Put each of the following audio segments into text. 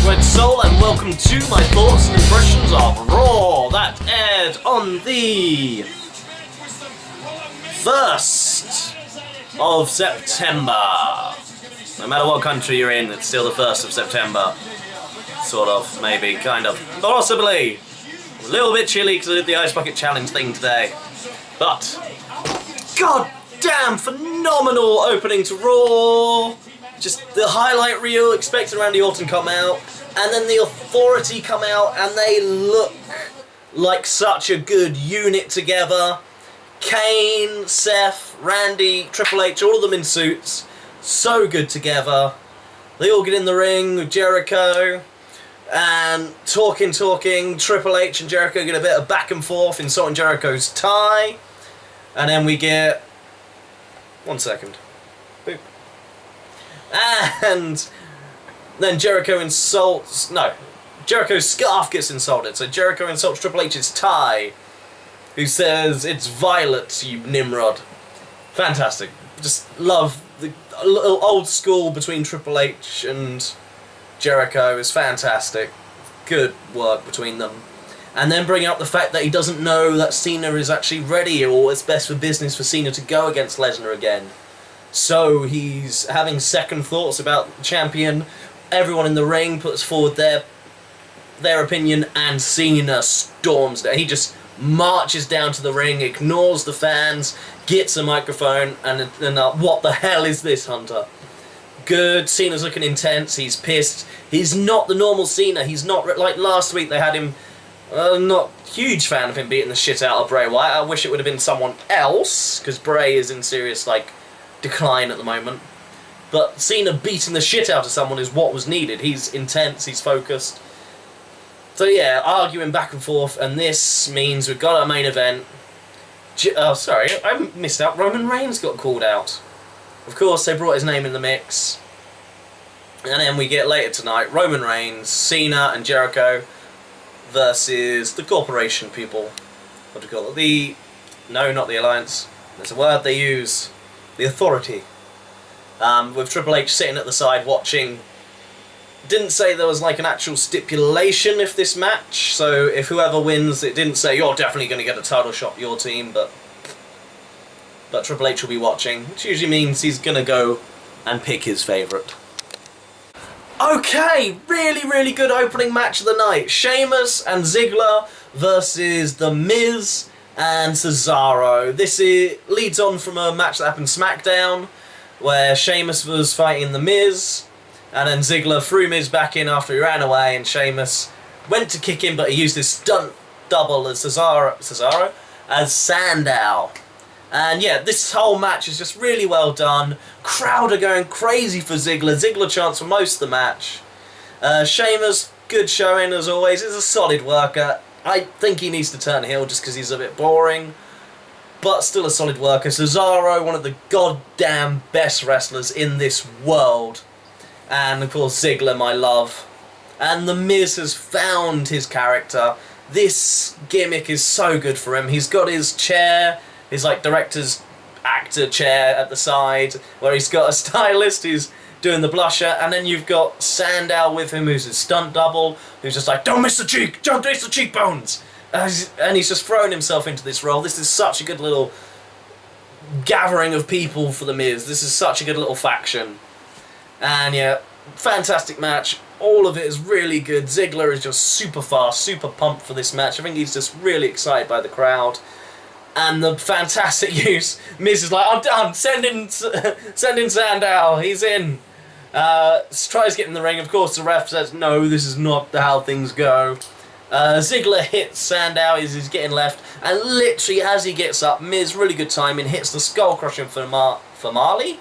Red Soul, and welcome to my thoughts and impressions of Raw that aired on the 1st of September. No matter what country you're in, it's still the 1st of September. Sort of, maybe, kind of, possibly. A little bit chilly because I did the Ice Bucket Challenge thing today. But, god damn, phenomenal opening to Raw. Just the highlight reel, expected Randy Orton come out, and then the Authority come out, and they look like such a good unit together. Kane, Seth, Randy, Triple H, all of them in suits, so good together. They all get in the ring with Jericho, and talking, Triple H and Jericho get a bit of back and forth, insulting Jericho's tie, and then we get... 1 second. Boop. And then Jericho insults... No, Jericho's scarf gets insulted, so Jericho insults Triple H's tie, who says, "It's violet, you Nimrod." Fantastic. Just love the little old school between Triple H and Jericho is fantastic. Good work between them. And then bring up the fact that he doesn't know that Cena is actually ready, or it's best for business for Cena to go against Lesnar again. So he's having second thoughts about the champion. Everyone in the ring puts forward their opinion, and Cena storms there. He just marches down to the ring, ignores the fans, gets a microphone, and what the hell is this, Hunter? Good. Cena's looking intense. He's pissed. He's not the normal Cena. He's not like last week. They had him. Not huge fan of him beating the shit out of Bray Wyatt. I wish it would have been someone else, because Bray is in serious decline at the moment. But Cena beating the shit out of someone is what was needed. He's intense. He's focused. So yeah, arguing back and forth, and this means we've got our main event. Sorry, I missed out. Roman Reigns got called out. Of course, they brought his name in the mix. And then we get later tonight, Roman Reigns, Cena and Jericho versus the Corporation people. What do you call it? No, not the Alliance. There's a word they use. The Authority. With Triple H sitting at the side watching. Didn't say there was like an actual stipulation if this match, so if whoever wins, it didn't say you're definitely going to get a title shot, your team, but Triple H will be watching, which usually means he's going to go and pick his favourite. Okay, really good opening match of the night. Sheamus and Ziggler versus The Miz and Cesaro. This leads on from a match that happened SmackDown, where Sheamus was fighting The Miz, and then Ziggler threw Miz back in after he ran away, and Sheamus went to kick him, but he used his stunt double as Cesaro as Sandow. And yeah, this whole match is just really well done. Crowd are going crazy for Ziggler. Ziggler chants for most of the match. Sheamus, good showing as always. He's a solid worker. I think he needs to turn heel just because he's a bit boring, but still a solid worker. Cesaro, one of the goddamn best wrestlers in this world. And of course Ziggler, my love. And The Miz has found his character. This gimmick is so good for him. He's got his chair, his director's actor chair at the side, where he's got a stylist who's doing the blusher, and then you've got Sandow with him, who's his stunt double, who's just like, don't miss the cheek, don't miss the cheekbones, and he's just thrown himself into this role. This is such a good little gathering of people for The Miz. This is such a good little faction. And yeah, fantastic match. All of it is really good. Ziggler is just super fast, super pumped for this match. I think he's just really excited by the crowd. And the fantastic use. Miz is like, I'm done. Send in Sandow. He's in. Tries to get in the ring. Of course, the ref says, no, this is not how things go. Ziggler hits Sandow as he's getting left. And literally, as he gets up, Miz, really good timing, hits the skull-crushing finale.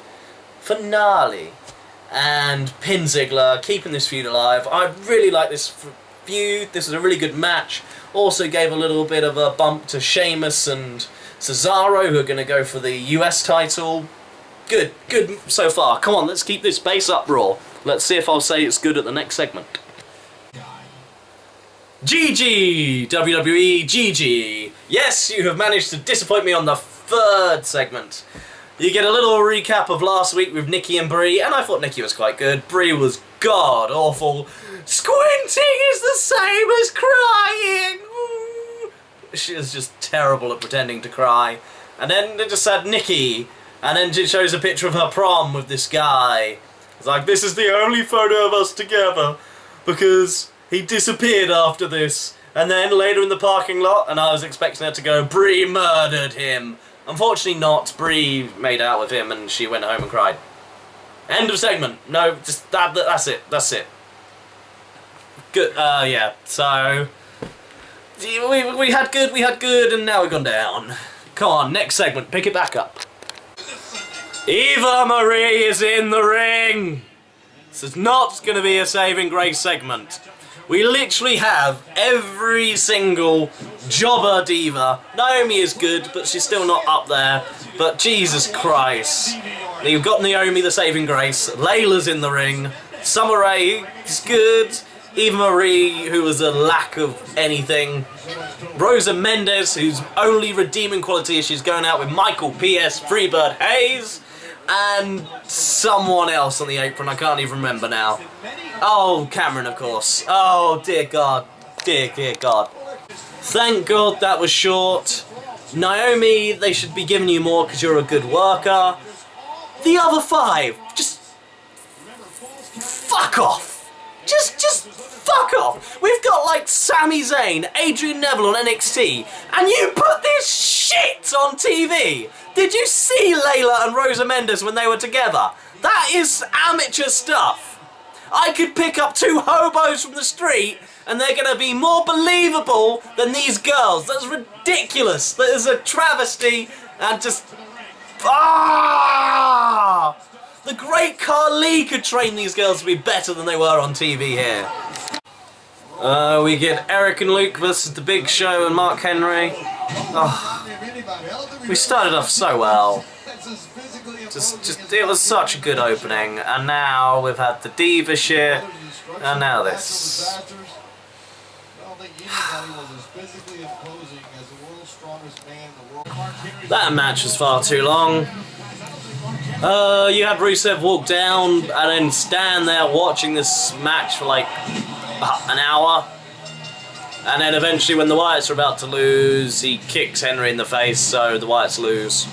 And pin Ziggler, keeping this feud alive. I really like this feud. This is a really good match. Also gave a little bit of a bump to Sheamus and Cesaro, who are going to go for the US title. Good so far. Come on, let's keep this base up, Raw. Let's see if I'll say it's good at the next segment. GG! WWE GG! Yes, you have managed to disappoint me on the third segment. You get a little recap of last week with Nikki and Brie, and I thought Nikki was quite good. Brie was god-awful. Squinting is the same as crying! She is just terrible at pretending to cry. And then they just had Nikki, and then it shows a picture of her prom with this guy. It's like, this is the only photo of us together, because he disappeared after this. And then later in the parking lot, and I was expecting her to go, Bree murdered him. Unfortunately not. Bree made out with him and she went home and cried. End of segment. No, just that's it. That's it. Good. Yeah. So we had good, and now we've gone down. Come on, next segment. Pick it back up. Eva Marie is in the ring. This is not going to be a saving grace segment. We literally have every single jobber diva. Naomi is good, but she's still not up there. But Jesus Christ. You've got Naomi, the saving grace. Layla's in the ring. Summer Rae is good. Eva Marie, who was a lack of anything. Rosa Mendes, whose only redeeming quality is she's going out with Michael P.S. Freebird Hayes. And someone else on the apron, I can't even remember now. Oh, Cameron, of course. Oh, dear God. Dear God. Thank God that was short. Naomi, they should be giving you more because you're a good worker. The other 5, just fuck off. Just fuck off. We've got like Sami Zayn, Adrian Neville on NXT, and you put this shit on TV. Did you see Layla and Rosa Mendes when they were together? That is amateur stuff. I could pick up 2 hobos from the street and they're going to be more believable than these girls. That's ridiculous. That is a travesty and just... Ah! The great Carly could train these girls to be better than they were on TV here. We get Eric and Luke versus The Big Show and Mark Henry. Oh, we started off so well. It was such a good opening, and now we've had the diva shit, and now this. That match was far too long. You had Rusev walk down and then stand there watching this match for like an hour. And then eventually when the Wyatts are about to lose, he kicks Henry in the face, so the Wyatts lose.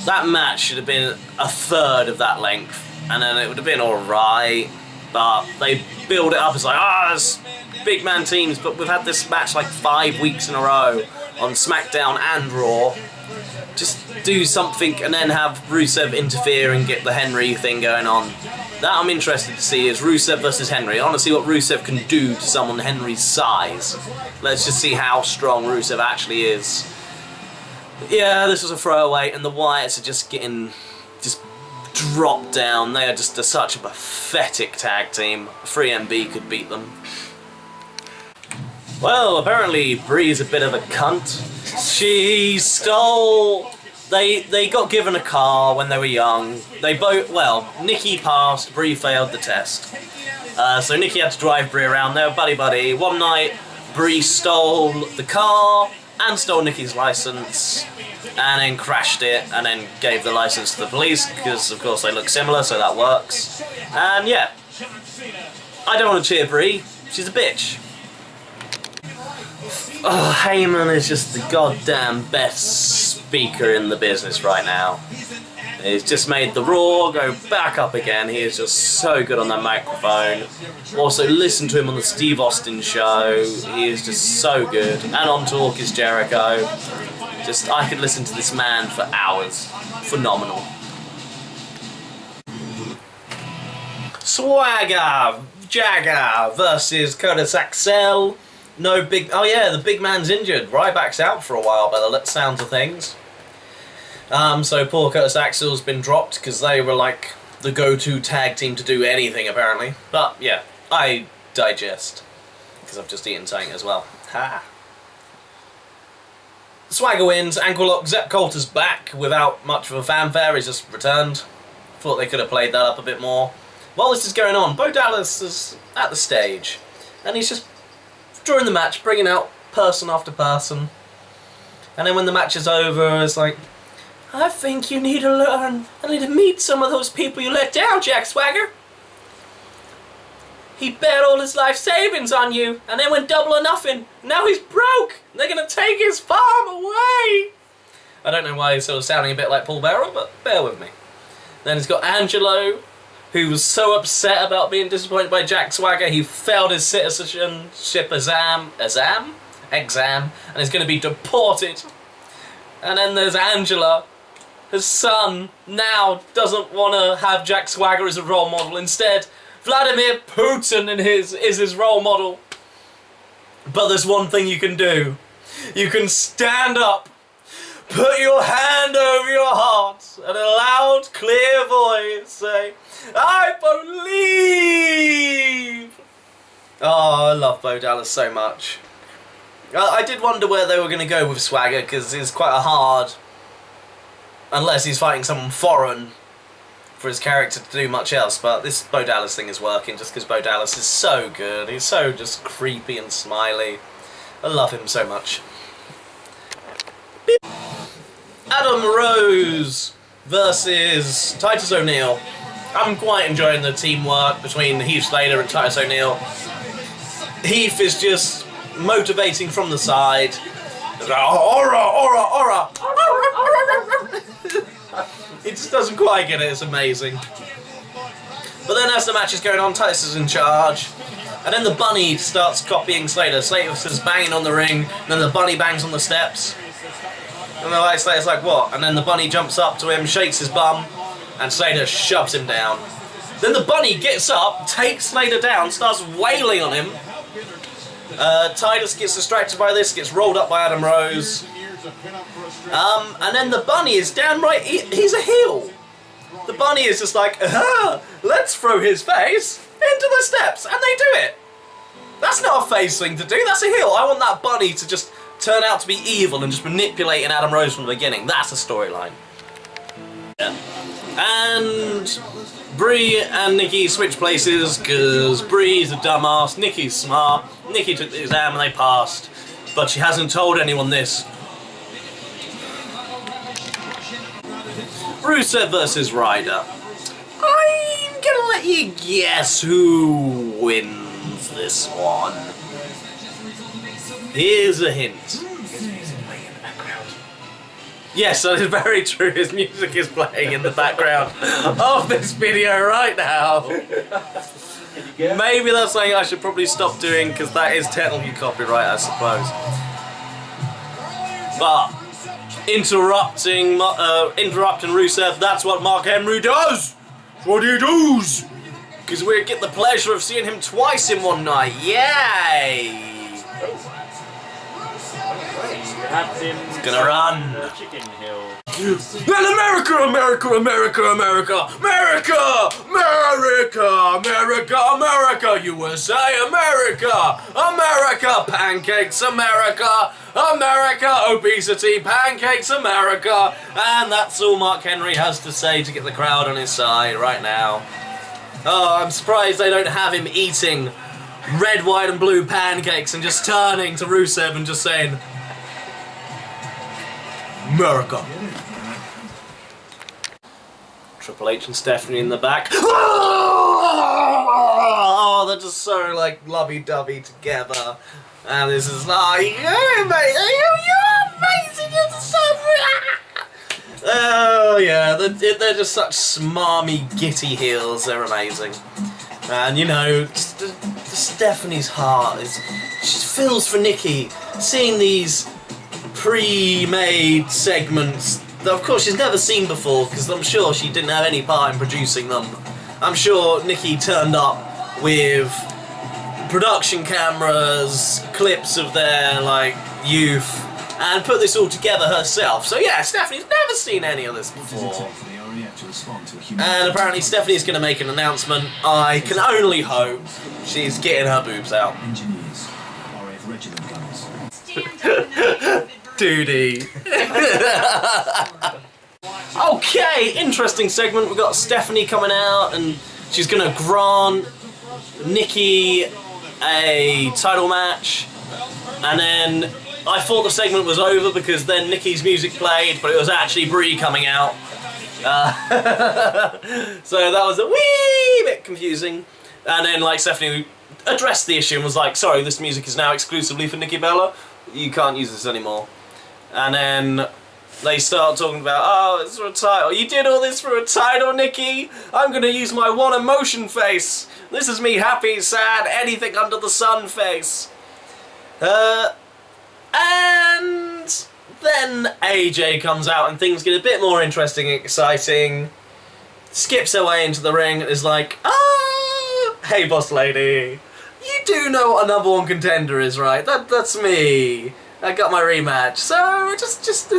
That match should have been a third of that length, and then it would have been alright, but they build it up as like, it's big man teams, but we've had this match like 5 weeks in a row on SmackDown and Raw. Just do something and then have Rusev interfere and get the Henry thing going on. That I'm interested to see is Rusev versus Henry. I want to see what Rusev can do to someone Henry's size. Let's just see how strong Rusev actually is. Yeah, this was a throwaway, and the Wyatts are just getting dropped down. They are just such a pathetic tag team. 3MB could beat them. Well, apparently Bree's a bit of a cunt. She stole... They got given a car when they were young. They both... Well, Nikki passed, Bree failed the test. So Nikki had to drive Bree around. They were buddy-buddy. One night, Bree stole the car and stole Nikki's license, and then crashed it, and then gave the license to the police, because of course they look similar, so that works. And yeah, I don't want to cheer Bree, she's a bitch. Oh, Heyman is just the goddamn best speaker in the business right now. He's just made the Raw go back up again. He is just so good on that microphone. Also, listen to him on the Steve Austin show. He is just so good. And on Talk is Jericho. I could listen to this man for hours. Phenomenal. Swagger Jagger versus Curtis Axel. No big... Oh yeah, the big man's injured. Ryback's out for a while by the sounds of things. So poor Curtis Axel's been dropped because they were like the go-to tag team to do anything apparently. But yeah, I digest because I've just eaten something as well. Ha! Swagger wins, ankle lock, Zep Coulter's back without much of a fanfare, he's just returned. Thought they could have played that up a bit more. While this is going on, Bo Dallas is at the stage and he's just during the match bringing out person after person. And then when the match is over, it's like, I think you need to learn. I need to meet some of those people you let down, Jack Swagger. He bet all his life savings on you, and then went double or nothing. Now he's broke. They're gonna take his farm away. I don't know why he's sort of sounding a bit like Paul Bearer, but bear with me. Then he's got Angelo, who was so upset about being disappointed by Jack Swagger, he failed his citizenship exam, and is going to be deported. And then there's Angela. His son now doesn't want to have Jack Swagger as a role model. Instead, Vladimir Putin is his role model. But there's one thing you can do. You can stand up, put your hand over your heart, and a loud, clear voice say, I believe! Oh, I love Bo Dallas so much. I did wonder where they were going to go with Swagger, because it's quite a hard, unless he's fighting someone foreign, for his character to do much else, but this Bo Dallas thing is working just because Bo Dallas is so good. He's so just creepy and smiley. I love him so much. Adam Rose versus Titus O'Neil. I'm quite enjoying the teamwork between Heath Slater and Titus O'Neil. Heath is just motivating from the side. Aura, aura, aura. He just doesn't quite get it, it's amazing. But then as the match is going on, Titus is in charge. And then the bunny starts copying Slater. Slater says banging on the ring, and then the bunny bangs on the steps. And Slater's like, what? And then the bunny jumps up to him, shakes his bum, and Slater shoves him down. Then the bunny gets up, takes Slater down, starts wailing on him. Titus gets distracted by this, gets rolled up by Adam Rose. And then the bunny is downright, he's a heel. The bunny is just like, let's throw his face into the steps, and they do it. That's not a face thing to do, that's a heel. I want that bunny to just turn out to be evil and just manipulating Adam Rose from the beginning. That's a storyline. Yeah. And Brie and Nikki switch places because Brie's a dumbass, Nikki's smart. Nikki took the exam and they passed, but she hasn't told anyone this. Rusev versus Ryder. I'm gonna let you guess who wins this one. Here's a hint. Yes, that is very true. His music is playing in the background of this video right now. Maybe that's something I should probably stop doing because that is technically copyright, I suppose. But interrupting Rusev, that's what Mark Henry does. That's what he does. Because we get the pleasure of seeing him twice in one night. Yay! He's gonna run. Chicken Hill. And America, America, America, America, America, America, America, America, USA, America, America, pancakes, America, America, obesity, pancakes, America, and that's all Mark Henry has to say to get the crowd on his side right now. Oh, I'm surprised they don't have him eating red, white, and blue pancakes and just turning to Rusev and just saying, America. Triple H and Stephanie in the back. Oh, they're just so like lovey-dovey together. And this is like, you're amazing, you're amazing, you're so oh yeah, they're just such smarmy, gitty heels, they're amazing. And you know, Stephanie's heart she feels for Nikki, seeing these pre-made segments that of course she's never seen before because I'm sure she didn't have any part in producing them. I'm sure Nikki turned up with production cameras, clips of their like youth, and put this all together herself. So yeah, Stephanie's never seen any of this before. And apparently Stephanie's going to make an announcement. I can only hope she's getting her boobs out. Duty. Okay, interesting segment. We've got Stephanie coming out and she's going to grant Nikki a title match. And then I thought the segment was over because then Nikki's music played, but it was actually Brie coming out. So that was a wee bit confusing. And then, like, Stephanie addressed the issue and was like, sorry, this music is now exclusively for Nikki Bella. You can't use this anymore. And then they start talking about, oh, it's for a title. You did all this for a title, Nikki? I'm going to use my one emotion face. This is me happy, sad, anything under the sun face. And then AJ comes out and things get a bit more interesting and exciting. Skips her way into the ring and is like, hey boss lady, you do know what a #1 contender is, right? That's me. I got my rematch, so just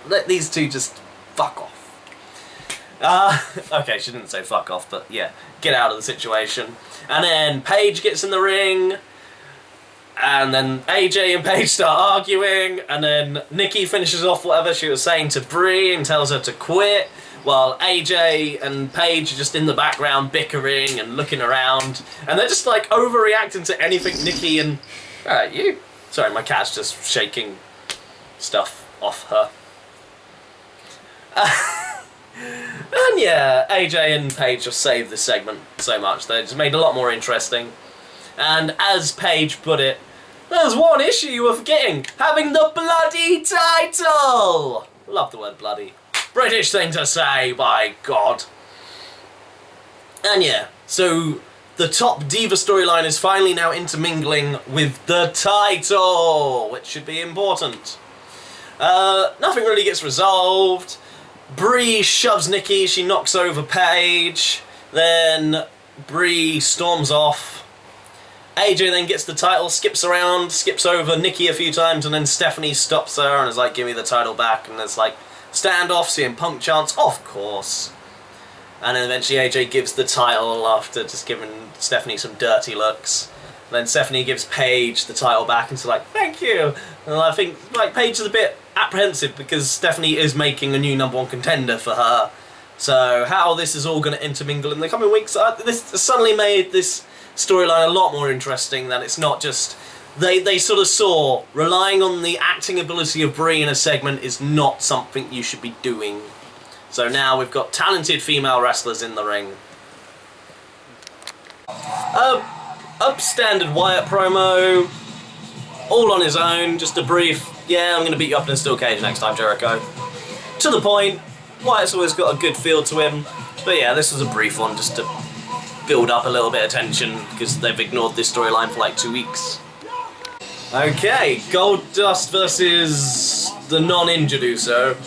let these two just fuck off. Okay, she didn't say fuck off, but yeah, get out of the situation. And then Paige gets in the ring, and then AJ and Paige start arguing, and then Nikki finishes off whatever she was saying to Brie and tells her to quit, while AJ and Paige are just in the background bickering and looking around, and they're just like overreacting to anything Nikki and... Alright, you... Sorry, my cat's just shaking stuff off her. And yeah, AJ and Paige just saved this segment so much. They just made it a lot more interesting. And as Paige put it, there's one issue you were forgetting, having the bloody title! Love the word bloody. British thing to say, by God. And yeah, so the top diva storyline is finally now intermingling with the title, which should be important. Nothing really gets resolved. Brie shoves Nikki, she knocks over Paige, then Brie storms off. AJ then gets the title, skips around, skips over Nikki a few times, and then Stephanie stops her and is like, give me the title back, and there's like standoff, CM Punk chants, of course. And then eventually AJ gives the title after just giving Stephanie some dirty looks. And then Stephanie gives Paige the title back and she's like, thank you. And I think like Paige is a bit apprehensive because Stephanie is making a new #1 contender for her. So how this is all going to intermingle in the coming weeks, this suddenly made this storyline a lot more interesting, that it's not just... They sort of saw relying on the acting ability of Brie in a segment is not something you should be doing. So now we've got talented female wrestlers in the ring. Upstandard Wyatt promo, all on his own, just a brief, yeah, I'm going to beat you up in a steel cage next time, Jericho. To the point, Wyatt's always got a good feel to him, but yeah, this was a brief one just to build up a little bit of tension because they've ignored this storyline for like 2 weeks. Okay, Goldust versus the non-injured Uso.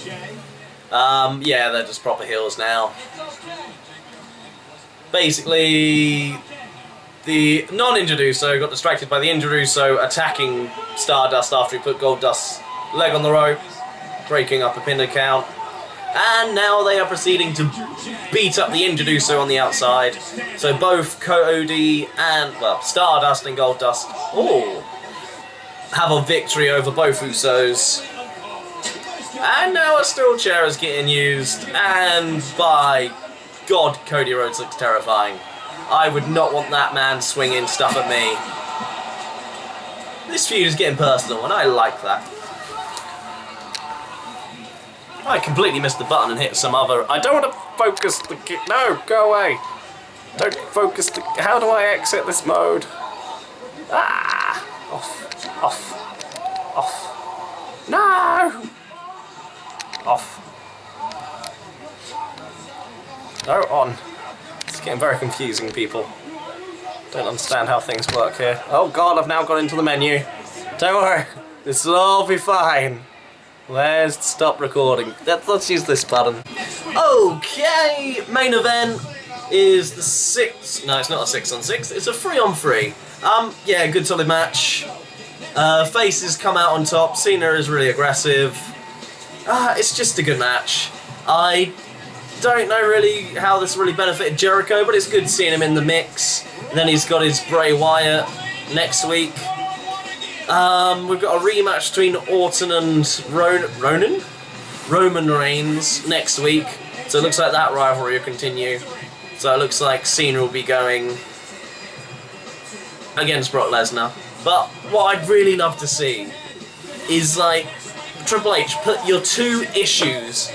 Yeah, they're just proper heels now. Basically, the non-injured Uso got distracted by the injured Uso attacking Stardust after he put Goldust's leg on the rope, breaking up a pin count. And now they are proceeding to beat up the injured Uso on the outside. So both Cody and, well, Stardust and Goldust have a victory over both Usos. And now a steel chair is getting used, and by God, Cody Rhodes looks terrifying. I would not want that man swinging stuff at me. This feud is getting personal, and I like that. I completely missed the button and hit some other... I don't want to focus the... No, go away. Don't focus the... How do I exit this mode? Ah! Off. Off. Off. No! Off. No, on. It's getting very confusing, people. Don't understand how things work here. Oh God, I've now got into the menu. Don't worry, this will all be fine. Where's the stop recording? Let's use this button. Okay, main event is the 6... No, it's not a 6-on-6, it's a 3-on-3. Yeah, good solid match. Faces come out on top, Cena is really aggressive. It's just a good match. I don't know really how this really benefited Jericho, but it's good seeing him in the mix. And then he's got his Bray Wyatt next week. We've got a rematch between Orton and Roman Reigns next week. So it looks like that rivalry will continue. So it looks like Cena will be going against Brock Lesnar. But what I'd really love to see is like Triple H put your two issues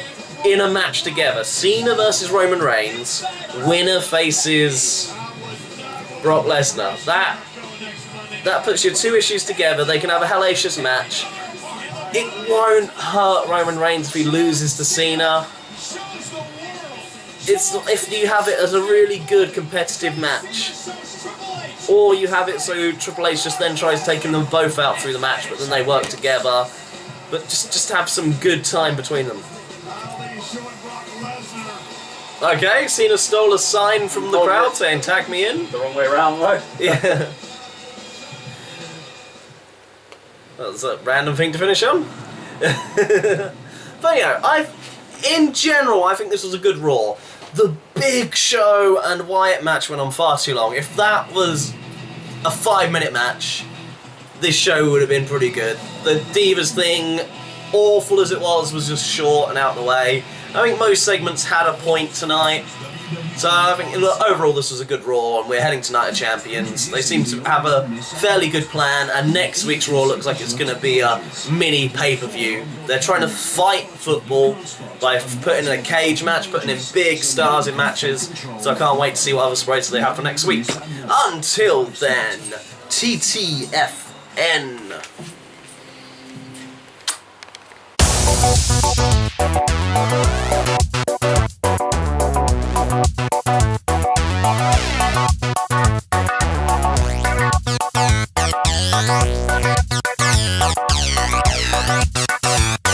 in a match together. Cena versus Roman Reigns. Winner faces Brock Lesnar. That puts your two issues together. They can have a hellacious match. It won't hurt Roman Reigns if he loses to Cena. It's if you have it as a really good competitive match. Or you have it so Triple H just then tries taking them both out through the match, but then they work together. But just have some good time between them. Okay, Cena stole a sign from the crowd saying tag me in. The wrong way around, though. Yeah. That was a random thing to finish on. But yeah, in general, I think this was a good Raw. The Big Show and Wyatt match went on far too long. If that was a 5-minute match, this show would have been pretty good. The Divas thing, awful as it was just short and out of the way. I think most segments had a point tonight. So I think overall this was a good Raw, and we're heading to Night of Champions. They seem to have a fairly good plan, and next week's Raw looks like it's going to be a mini pay-per-view. They're trying to fight football by putting in a cage match, putting in big stars in matches, so I can't wait to see what other surprises they have for next week. Until then, TTFN.